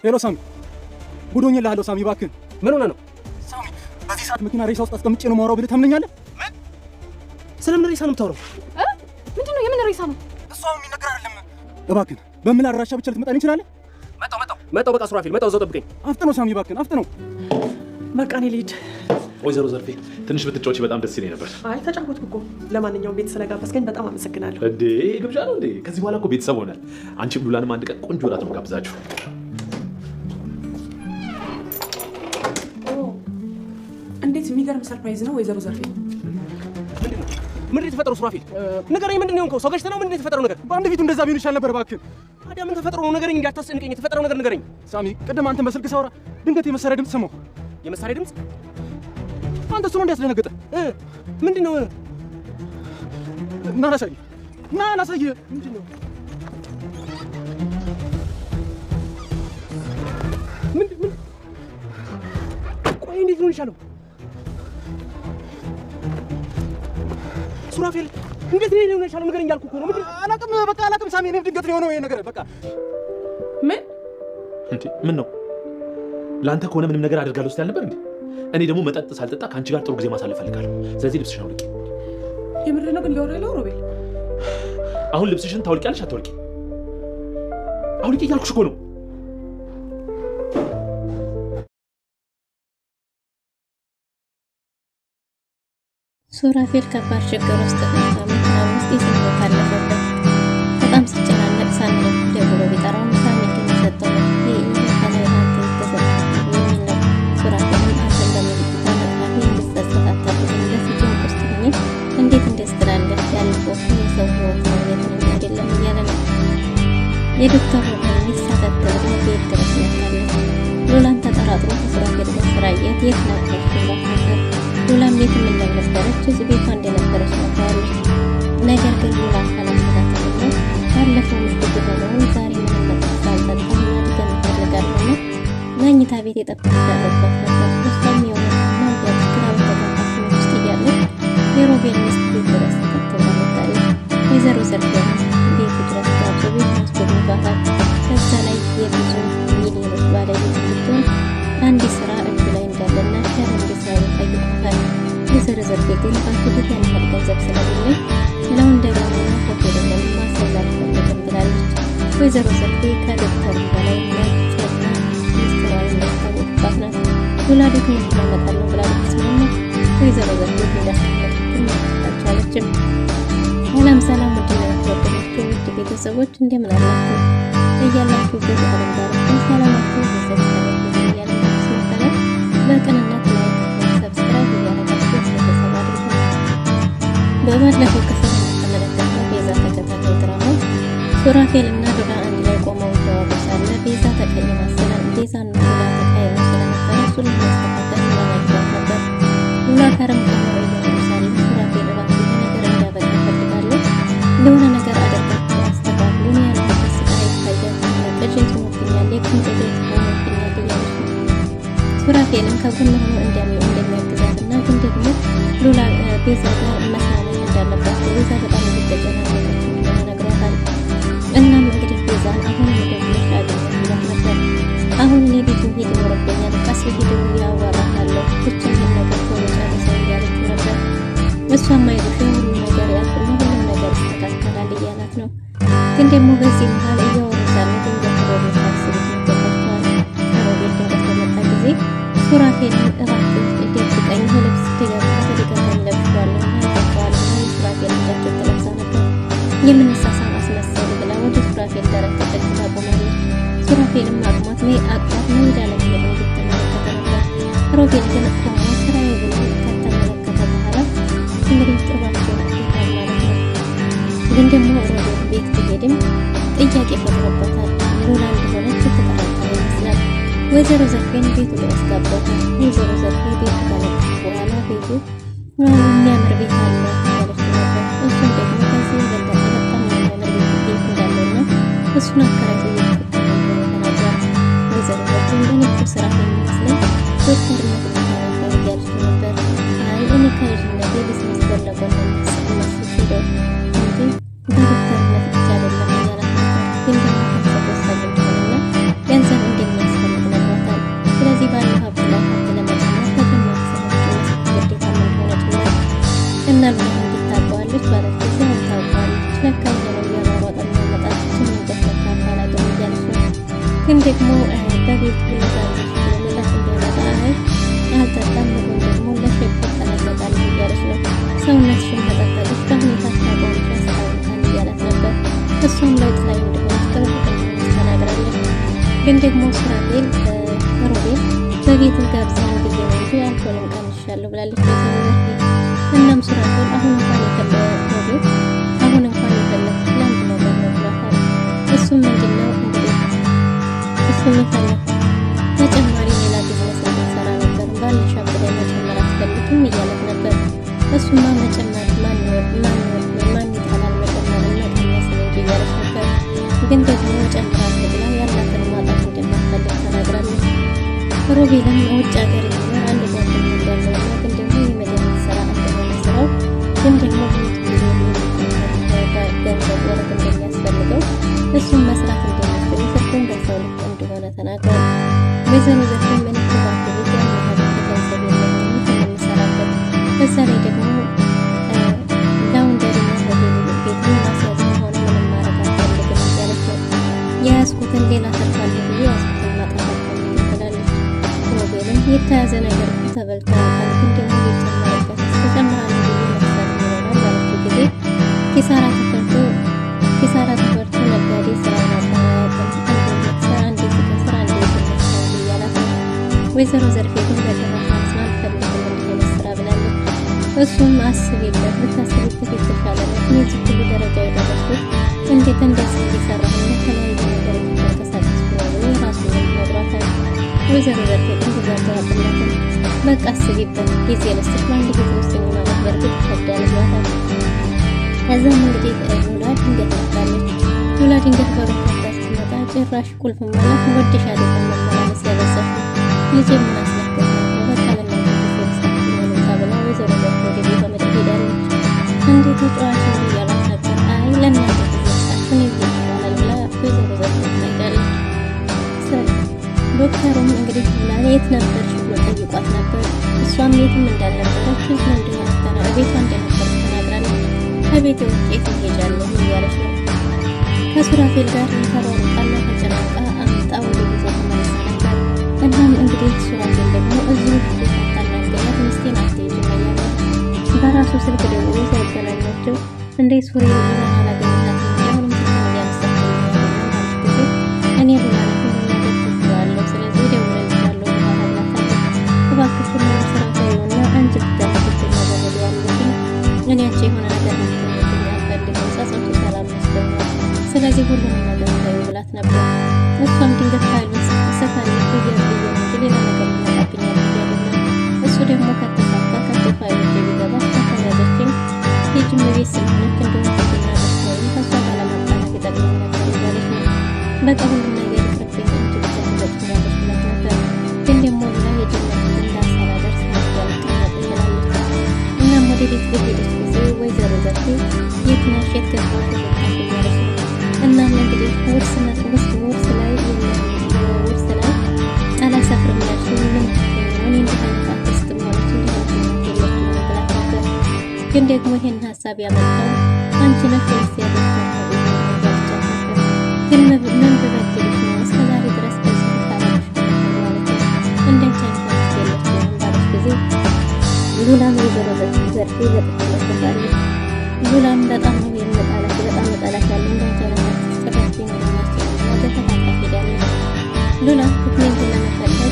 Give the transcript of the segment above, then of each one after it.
ሄሎ ሳሚ፣ ጉዶኝ እልሃለሁ ሳሚ፣ እባክህ። ምን ሆነ ነው ሳሚ? በዚህ ሰዓት መኪና ሬሳ ውስጥ አስቀምጬ ነው የማወራው ብለህ ታምነኛለህ? ስለምን ሬሳ ነው የምታወራው? ምንድን ነው? የምን ሬሳ ነው? እሷ የሚነገር አይደለም። እባክህ በምን አድራሻ ብቻ ልትመጣልኝ እንችላለን? መጣው። በቃ ሱራፌል መጣው። እዛው ጠብቀኝ። አፍጥነው ሳሚ፣ እባክህ አፍጥነው። በቃ እኔ ልሂድ። ወይዘሮ ዘርፌ ትንሽ ብትጫወቺ በጣም ደስ ይለኝ ነበር። አይ ተጫወትኩ እኮ። ለማንኛውም ቤት ስለጋበዝከኝ በጣም አመሰግናለሁ። እንዴ ግብዣ ነው እንዴ? ከዚህ በኋላ እኮ ቤተሰብ ሆናል። አንቺም ሉላንም አንድ ቀን ቆንጆ እራት ነው ጋብዛችሁ። እንዴት የሚገርም ሰርፕራይዝ ነው ወይዘሮ ዘርፌ። ምንድን ነው የተፈጠረው? ሱራፌል ንገረኝ። ምንድን ነው የሆንከው? ሰው ገጭተህ ነው? ምንድን ነው የተፈጠረው ነገር? በአንድ ፊቱ እንደዛ ቢሆን ይሻል ነበር። እባክህ ታዲያ ምን ተፈጥሮ ነው? ንገረኝ። እንዳታስጨንቀኝ። የተፈጠረው ነገር ንገረኝ። ሳሚ፣ ቅድም አንተን በስልክ ሳወራ ድንገት የመሳሪያ ድምፅ ሰማሁ። የመሳሪያ ድምፅ? አንተ እሱ ነው እንዲያስደነገጠ? ምንድን ነው? ና ላሳይህ፣ ና ላሳይህ። ምንድን ነው? ምን? ቆይ እንዴት ሊሆን ይቻለው? ሱራፌል እንዴት ነው ሊሆን ይቻለው? ንገረኝ እያልኩህ እኮ ነው። ምንድን? አላውቅም፣ በቃ አላውቅም ሳሚ። እኔም ድንገት ነው የሆነው ይሄ ነገር። በቃ ምን እንዴ? ምን ነው? ለአንተ ከሆነ ምንም ነገር አደርጋለሁ ስትል ነበር እንዴ? እኔ ደግሞ መጠጥ ሳልጠጣ ከአንቺ ጋር ጥሩ ጊዜ ማሳለፍ ፈልጋለሁ። ስለዚህ ልብስሽን አውልቂ። የምር ነው ግን እያወራህ ያለው ሮቤል? አሁን ልብስሽን ታውልቂያለሽ አትወልቂ? አውልቂ እያልኩሽ እኮ ነው። ሱራፌል ከባድ ችግር ውስጥ ገብቶ መኪና ውስጥ የሰው ካለፈበት በጣም ሲጨናነቅ ሳሚን ደውሎ ቢጠራው ሳሚ ግን የሰጠው ከላይ አንተ የተሰጠ የሚል ነው። ሱራፌልም አንተን በመጣመጣፊ እንድትጸጸት በሲጭን ውስጥ ሆኜ እንዴት እንደስትላለህ ያልኩህ የሰው ህይወት ነው የትንም አይደለም እያለ ነው። የዶክተር ሮቤል ሳተተር ቤት ድረስ መጣለች። ሉላን ተጠራጥሮ ከሱራፌል ጋር ስራየት የት ነበር ነበር ሉላም ቤትም እንደነበረች እዚህ ቤቷ እንደነበረች ነግራለች። ነገር ግን ሉላ ካላመናትና ባለፈው ምሽት የሆነውን ዛሬ ምንም መጠጥ ሳልጠጣ ማድገም እፈልጋለሁ ነው መኝታ ቤት የጠበቀችበት ነበር። እሷም የሆነና ግራ በተጋባ ስሜት ውስጥ እያለች የሮቤል ሚስት ቤት ድረስ ተከትላ መጣለች። ወይዘሮ ዘርፌ ቤቱ ድረስ ጋብዞ ቤት አስጎብኝቷታል። ከዛ ላይ የብዙ ሚሊዮኖች ባለቤት ስትሆን አንድ ስራ እጁ ላይ እንዳለና ሸር እንዲሰሩ ጠይቋታል። ወይዘሮ ዘርፌ ግን ባንክ ያን ያህል ገንዘብ ስለሌለኝ ለወንደጋና ሆቴል ማሰብ አልፈልግም ብላለች። ወይዘሮ ዘርፌ ከዶክተሩ በላይ ነጭና ሚስጥራዊ የሚታወቅባት ናት። ሉላ ዶክመንት አመጣለሁ ብላ ብትስማማ ወይዘሮ ዘርፌ እንዳስቀመጠችው አልቻለችም። ሰላም ውድና የተወደዳችሁ ውድ ቤተሰቦች እንደምን አላችሁ? እያላችሁበት ዓለም ዳርቻ ሰላማችሁ ይብዛ። በቅንነት ላይክ፣ ሰብስክራይብ እያደረጋችሁ ቤተሰብ አድርጉ። በባለፈው ክፍል እንደተመለከትነው ቤዛ ተከታታይ ድራማ ሱራፌል እና ሉላ አንድ ላይ ቆመው እያወሩ ሳለ ቤዛ ተቀይማ ቤዛና ሉላ ተቀይማ ስለነበረ እሱን ለማስተካከል ለማግባት ነበር። ሉላ ከረም ቆመው እያወሩ ሳለ ሱራፌል እባክህ ነገር እንዳበቃ እፈልጋለሁ፣ ለሆነ ነገር አደርጋችሁ አስተካክሉን ያለበት ስቃይ ይታያል፣ ቅዥት ሆኖብኛል፣ የቅንጭት ሆኖብኛል እያለች ነው። ሱራፌልም ከጎን ሆኖ እንደሚያግዛትና ግን ደግሞ ሉላ ቤዛ ጋር መስማማት እንዳለባት ቤዛ በጣም እየተጨናነቀች እንደሆነ ነግሯታል። እናም እንግዲህ ቤዛን አሁን ወደብለሽ አገኘት ብላት ነበር። አሁን እኔ ቤት መሄድ ይኖርብኛል፣ ቀስ ብዬ ያዋራታለሁ፣ ብቻዬን ነገር ቶሎ ጨርሰው እያለችው ነበር። እሷም አይዞሽ ሁሉ ነገር ያልፍና ሁሉም ነገር ይስተካከላል እያላት ነው። ግን ደግሞ በዚህ መሀል እያወሩ ሳለ ድንገት ሮቤል ታስቡት ይገባቸዋል። ሮቤል ድንገት በመጣ ጊዜ ሱራፌልን እባክህ ደብቀኝ፣ ልብስ ተደጋጋሚ ለብሻለሁ ይባባልና የሱራፌል ጃኬት ለብሳ ነበር። የምንሳሳም አስመሰል ብላ ወደ ሱራፌል ደረት ተጠግታ ቆማለች። ሱራፌልም አቅሟት ሜዳ ለመሄድ እየተመለከተ ነበር። ሮቤል ግን ቆሞ ስራዬ ብሎ ከተመለከተ በኋላ እንግዲህ ጥሯቸው ይታል ማለት ነው። ግን ደግሞ ሮቤል ቤት ቢሄድም ጥያቄ ፈጥሮበታል። ሉላ እንደሆነች የተጠራጠረ ይመስላል። ወይዘሮ ዘርፌን ቤቱ ድረስ ጋበዛት። ወይዘሮ ዘርፌ ቤቱ ካለች በኋላ ቤቱ የሚያምር ቤት አለ ያለች ነበር። እሱም ደግሞ ከዚህ የበለጠ በጣም የሚያምር ቤት እንዳለና እሱን አከራይቶ እየተከተለ እንደሆነ ተናግሯል። ወይዘሮ ዘርፌ እንደኔ ስራ የሚመስለኝ ዶክተርነት ነበር እያለች ነበር። አይ እኔ ከልጅነቴ ቢዝነስ ጎን ለጎን መስል ሄደው እንጂ በዶክተርነት ብቻ አይደለም እያላት ነበር። ግን ደግሞ ገንዘብ ወሳኝ እንደሆነና ገንዘብ እንደሚያስ ግን ደግሞ በቤት ሁኔታዎች መጠጥ እንዲያመጣ አልጠጣም ብሎ ደግሞ ለሸብር ተነገጣለሁ እያለች ነው። ሰውነትሽን ተጠጠለች በሁኔታ ታቋምሻ ስታወቃን እያላት ነበር። እሷም ለውጥ ላይ እንደሆነች በእርግጠኝነት ተናግራለች። ግን ደግሞ ሱራፌል ሮቤል በቤት ጋብዘን ብዬ ነው እንጂ አልኮልን ቀንሻለሁ ብላለች። እናም ሱራፌል አሁን እንኳን ሮቤል አሁን እንኳን የፈለኩት ለአንድ ነገር ነው ብሏታል። እሱም ምንድነው እንግዲህ እሱም የፈለኩት ተጨማሪ ሌላ ቢዝነስ እንድንሰራ ነበር፣ ባለሽ አብላይ መጨመር አትፈልግም እያለት ነበር። እሱማ መጨመር ማን ይጠላል መጨመር እና ቀነስ ነው እያለች ነበር። ግን ደግሞ ጨምራለሁ ብላ ያላትን ማጣት እንደማትፈልግ ተናግራለች። ሮቤልም ውጭ ሀገር የሚኖር አንድ ጓደኛ እንዳለውና ግን ደግሞ የመድኃኒት ስራ እንደሆነ ስራው ግን ደግሞ ገንዘብ ወረት እንደሚያስፈልገው እሱም መስራት እንደሚችል ስልኩን በሰው ልክ እንደሆነ ተናግሯል። ወይዘሮ ዘርፌ ምን ባንክ ቤት ያን ያህል ገንዘብ የለኝም የምሰራበት፣ በዛ ላይ ደግሞ ላውንደሪና ሆቴል ቤትን ማስያዝም ሆነ ምንም ማድረግ አልፈልግም እያለች ነው። የያዝኩትን ሌላ ተርፋለ ብዬ ያዝኩትን ማጣት አልፈልግም ትላለች። ሮቤልም የተያዘ ነገር ተበልተዋል፣ ግን ደግሞ ሊጨመርበት ተጨምራለ ብዬ መሳል ይሆናል ባለችው ጊዜ ኪሳራ ተፈርቶ ነጋዴ ስራውን አባያቅም ስራ እንዴት ከስራ እንዴት ይመስላል እያላት ነው። ወይዘሮ ዘርፌ ግን በጭራሽ መስማት አልፈልግም እንዲሆነ ስራ ብላለች። እሱም አስቤበት ብታስቤበት የተሻለ ነው፣ እነዚህ ሁሉ ደረጃ የደረስኩት እንዴት እንደዚህ እየሰራሁ የተለያዩ ነገር ተንቀሳቀስኩ ነው ብሎ ራሱ ነግሯታል። ወይዘሮ ዘርፌ ግን ትዛዘዋጥላትን በቃ አስቤበት ጊዜ ለስሽ በአንድ ጊዜ ውስጥ ማለት በእርግጥ ይከብዳል ብሏታል። ከዛም እንግዲህ ሉላ ድንገት መጣለች። ሉላ ድንገት በሮታ ስትመጣ ጭራሽ ቁልፍ ማለት ወድሽ አይደለም መመላለስ ያበዛሽ ልጄ ምን አስነገራት ነው በቃ ለምን ተሰጥቶ ብላ ወይዘሮ ዘርፌ ወደ ቤቷ መድረክ ሄዳለች። እንዴ ተጫዋች ነው እያላት ነበር። አይ ለእናንተ ተሰጣችሁ ነው ይባላል ብላ ወይዘሮ ዘርፌ ትናገራለች። ዶክተሩም እንግዲህ ሉላ የት ነበርሽ ብሎ ጠይቋት ነበር። እሷም የትም እንዳልነበረች እዛ እንደሆነ ቤቷ እንደነበረች ተናግራለች። ከቤት ውጤት ትሄጃለሁ እያለች ነው። ከሱራፌል ጋር ተሯሩጣና ተጨናንቃ አምጣ ወደ ቤቷ ተመልሳ ነበር። እናም እንግዲህ ሱራፌል ደግሞ እዚሁ ቤት አታናገኛት ምስቴን አትሄጂም እያለ በራሱ ስልክ ደውሎ ሲያገናኛቸው እንዴ ሱሬ ሉላን አላገኘሃትም እንዲያሁንም ስልክን እያነሳችልኝ ያለች ጊዜ እኔ ሉላ ሁሉም ነገር ትችላለሁ፣ ስለዚህ ደውለልሻለሁ በኋላ ላታለች። እባክሽ ሁሉም ስራ ታይውና አንቺ ብቻ ምትችል ነገር ያለሽኝ እኔ አንቺ የሆነ ነገር አልፈልግም፣ ጸጸቱ ሰላም መስሎኛል፣ ስለዚህ ሁሉንም ነገር ታዩ ብላት ነበር። እሷም ድንገት ፋይሉን ስትፈልግ ብዬ እንጂ ሌላ ነገር ሊመጣብኛል ብዬ አይደለም፣ እሱ ደግሞ ከተሳካ ከቶ ፋይሉ ቢገባ ከተያዘችኝ የጅም ቤት ስለሆነች እንደሆነ ትና ደስታዊ ከእሷ ጋር ለማጣላት ይጠቅመኝ ነበር እያለች ነው። በቃ ሁሉም ነገር ይቅርብኝ አንቺ ብቻ ትበጭኛለች ብላት ነበር። ግን ደግሞ ሉላ የጀመርኩት እንዳሰራደር ስላልቀመጥ ትላለች። እናም ወደ ቤት በሄደች ጊዜ ወይዘሮ ዘርፌ የት ነሽ የት ገባሽ ወጣሽ እያለች ነው። እናም እንግዲህ ውርስ ላይ አላሰፍርም ያልሽው ምን እኔ እንደሆነ አርቲስት ሆነች እንደሆነ የለችም ብላት ነበር። ግን ደግሞ ይሄን ሀሳብ ያመጣው አንቺ ነሽ ወይስ ያደርጋል ያልቻት ነበር። ግን ምን በበድልሽ ነው እስከዛሬ ድረስ በዚህ ካላሽ ማለት ነው እንደንቻ አርቲስት የለችም ባለች ጊዜ ሉላም ወይዘሮ ዘርፌ በጥቅም መጥታለች። ሉላም በጣም ነው የምጠላት በጣም መጠላት ያለ እንደንቻ አርቲስት ተፈጥኝ ነው ማለት ተፋታ ሄዳለች። ሉላ ዶክመንት ለመፈለግ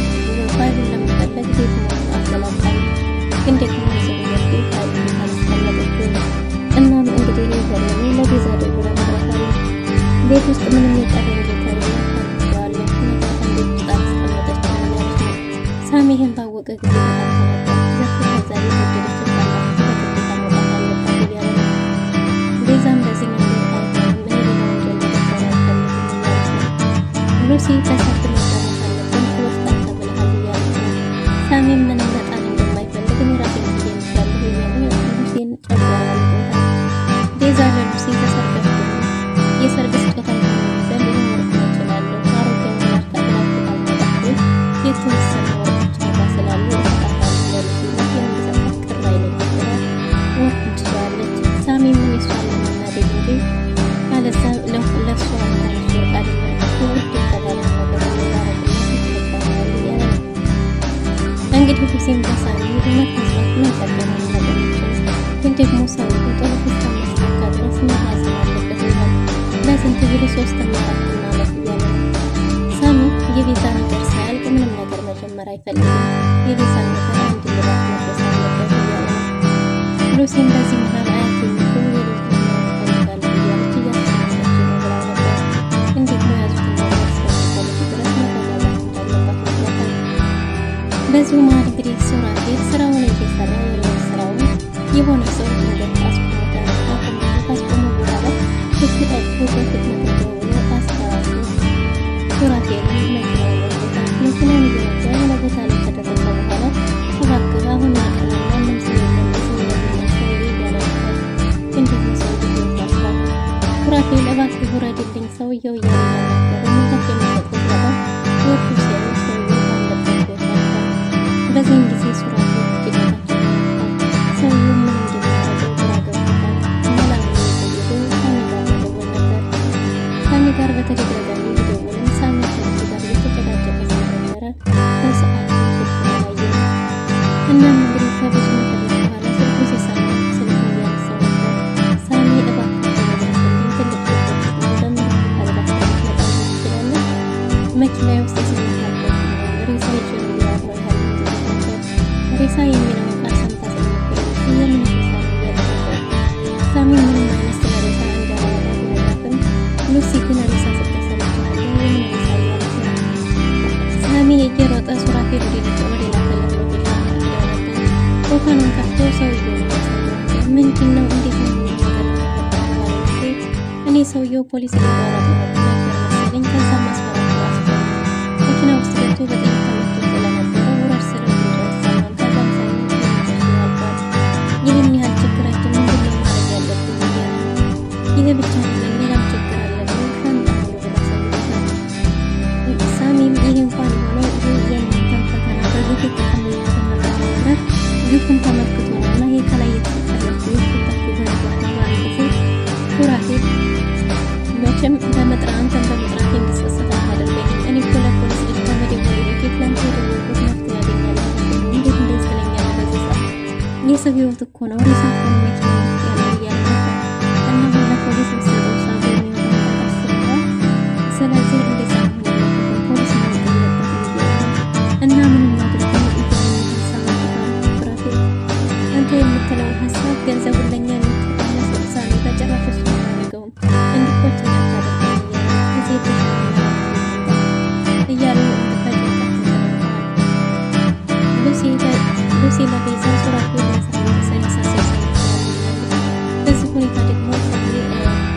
ፋይሉን ለመፈለግ ቤት ነው አስቀምጣለች። ግን ደግሞ ወይዘሮ ዘርፌ ፋይሉን አላስቀመጠችውም። እናም እንግዲህ ይዘረኔ ለቤዛ ደውላ ነግራታለች። ቤት ውስጥ ምንም የቀረ ቦታ የለም ታለች። ቤት ውስጥ አላስቀመጠችም እያለች ነው። ሳሚ ይህን ባወቀ ጊዜ በጣም ተናዷል። ዘርፌ ከዛ ቤት ወደደች እንዳላት በግዴታ መውጣት አለባት እያለ ነው። ቤዛም በዚህ መንገድ አይሆንም እኔ ሌላ ወንጀል መሰራ አልፈልግም እያለች ነው። ሉሲ በሰርግ መሰራት አለብን ሶስት አልተብልሃል እያለች ነው። ሳሚም ምንም በጣም እንደማይፈልግ እኔ ራሴን ጊዜ ይሻለሁ እያለ ሉሲን ጨጓራ ልቆታል። ቤዛ ለሉሲ ተሰርገፍ የሰርግ ስጦታ ይሆናል ዘንድ ሊኖርኩ ይችላለሁ አሮጌ ምላሽ ከብላችሁ ካልመጣችሁ የተወሰነ ወርቆች ነጋ ስላሉ እሰጣታለሁ እንግዲህ ሁሴን በሳሚ እውነት መስራት ምን ጠቀመ ነገሮችን ግን ደግሞ ሰውዬው ጥሩ እስከማስታካ ድረስ መያዝ አለበት ይላል። ለስንት ብሎ 3 እና 4 ዓመት እያለ ሳሚ የቤዛ ነገር ሳያልቅ ምንም ነገር መጀመር አይፈልግም። የቤዛ ነገር አንድ ልባት መድረስ አለበት እያለ ሉሲም በዚህ መሀል አያት የሚሆን የልጅ ይፈልጋል እያለች እያስጨነቀች ነው ብላ ነበር። እንዴት ነው ያዙትን ነገር እስከሚፈልጉ ድረስ መረጋጋት እንዳለባት ነግሯታል። በዚሁ መሀል እንግዲህ ሱራፌል ስራውን እየሰራ የሌለ ስራውን የሆነ ሰው ድንገት ካስቆመ በኋላ ህግ ጠብቆ በፍጥነት ደውሎ አስፈራርቶ ሱራፌልን መኪናውን ወስዶታል። መኪናውን እየነዳ የሆነ ቦታ ላይ ከደረሰ በኋላ እባክህ አሁን ያቀናል ማንም ሰው የለም ሰውዬ እያለ ነበር። ግን ደግሞ ሰውዬው ይወጣል። ሱራፌል እባክህ ውረድልኝ ሰውየው እያለ ያናገረ ምላሽ የሚሰጡት በጣም ወዱ ሲያዩ ሰውየው ባለበት ቦታ ነበር። በዚህም ጊዜ ሱራፌል እጅጋታቸው ያልፋል። ሰውየው ምን እንደሚያደርገው ግራ ገብቶታል። መላምኑ የጠየቀው ሳሚ ጋር መደወል ነበር። ሳሚ ጋር በተደጋጋሚ ቢደውልም ሳሚ ከሱ ጋር እየተጨቃጨቀ ስለነበረ በሰዓቱ ስልኩን አላየም። እናም እንግዲህ ከብዙ ነገሮች በኋላ ስልኩ ሲሰማ ስልኩን እያነሳው ነበር። ሳሚ እባክህ ተመለስልኝ፣ ትልቅ ችግር ውስጥ ነው፣ በምን አልባክህ ልትመጣ ትችላለህ? መኪናዬ ውስጥ የስሜት አልበት ሬሳ ይዤ ነው እያወራሁ ያለሁት ነበር። ሬሳ የሚለውን ቃል ሰምታ ስለነበረች የምን ሬሳ ነው እያለ ነበር። ሳሚ ምንም አይነት ስለ ሬሳ እንዳላወራ ቢነግራትም ሉሲ ግን ሬሳ ስትሰለችሃለ የምን ሬሳ እያለች ነው። ሳሚ እየሮጠ ሱራፌል ወደ ላከለት ሎኬሽን ሄደው ነበር። ቦታኑን ከፍቶ ሰውየውን ያሳየዋል። ምንድን ነው እንዴት ነው ነገር የተፈጠረ ባለ ጊዜ እኔ ሰውየው ፖሊስ እያሯሯጥ ነበር መሰለኝ። ከዛም አስፈራርቶ አስቆመ። መኪና ውስጥ ገብቶ በጥይት ተመቶ ስለነበረ ውረድ ስለው ድምፁ አይሰማም። ከዛም ሳይሆን ትንሽ ያልፏል። ይህን ያህል ችግራችን ምንድን ነው ማድረግ ያለብን እያለ ነው። ይህ ብቻ አይደለም ሌላም ችግር አለብን ሻንጣ ሙሉ ብር አሳይቶታል። ሳሚም ይህ እንኳን የሆነው የእናንተን ፈተና በግፍ የተቀመጡትን ለማድረግ ግፉን ተመልክቶ ነው እና ይህ ከላይ የተሰጠላችሁ የፍታችሁ በነበር ነው ባለ ጊዜ ሱራፌል መቼም አንተን በመጥራት የሚጸጸት አታደርገኝም። እኔ እኮ ለፖሊስ ልጅ ከመደወሌ በፊት ለአንተ የደወልኩት መፍትሄ ያገኛለሁ። እንዴት እንደዚህ ትለኛለህ በዚህ ሰዓት? የሰው ህይወት እኮ ነው ሬሳ እኮ ነው መኪና ውስጥ ያለው እያለ ነበር። እና አሁን ለፖሊስ የምትሰጠው ውሳኔ የሚመጣ አስበዋል። ስለዚህ እንደዛ መሆን የለበትም ፖሊስ ማወቅ የለበትም እያለ ነው። እና ምን እናድርገው እያለ ሀሳብ አድርጓል ሱራፌል። አንተ የምትለውን ሀሳብ ገንዘቡን ለእኛ የምትቀነስ ውሳኔ በጭራሽ እሱ አላደረገውም። እንዲቆጭ እንዳታደርገን እያለ ጊዜ የተሻለ እያሉ በጭንቀት ተጨናንቀዋል። ሉሲ ለቤዛ ሱራፌል ለሳሚ ተሰሪሳሴ ሰምተዋል። በዚህ ሁኔታ ደግሞ ሳሚ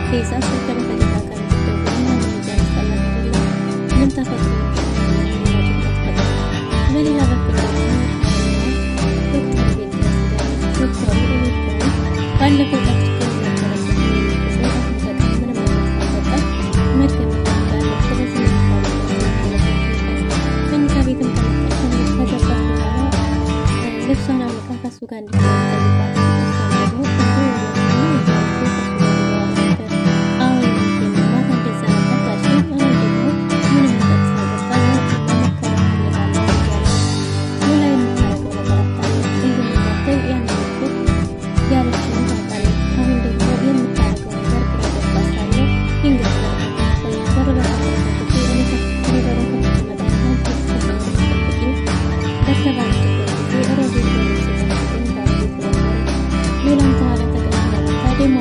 ቤዛ ስልክ በተደጋጋሚ ቢደውል ማንም እያነሳላት አይደለም። ምን ተፈጥሮ ሌላ ጭንቀት ፈጠረ። በሌላ በኩል ደግሞ ዶክተር ቤት ያስዳለች። ዶክተሩ እቤት ከሆኑ ባለፈው ጠጥቶ የነበረበት የሚክሩ አሁን በጣም ምንም ነገር ሳይሰጣት መድገም ይፈልጋለች። ስለዚህ መኝታ ቤትም ከመጣች ከገባች በኋላ ልብሷን አውልቃ ከሱ ጋር እንድትሆን ጠይቋት። እሷም ደግሞ እንደ እውነቱን እያወጡ ከሱ ጋር እያወሩ ነበር። አዎ የሚገኝ ማታ እንደዛ ነበር ካልሽኝ አሁን ደግሞ ምንም መጠጥ ሳይጠጣ መሞከር እፈልጋለሁ እያለ ነው። ሌላ የምታደርገው ነገር አታለች። እንድንጋተል ያን ምክር ያለችውን ታውቃለች። አሁን ደግሞ የምታደርገው ነገር ግራ ገባት ሳለ ድንገት በር በከፈተች ጊዜ እኔ በሩን ከፍቼ እመጣለሁ ትጠብቂኝ በተባለችበት ጊዜ ሮቤል በሩን ሲከፍት ግን ባለቤቱ ነበረች። ሌላም ተኋላ ተቀምጣ ደግሞ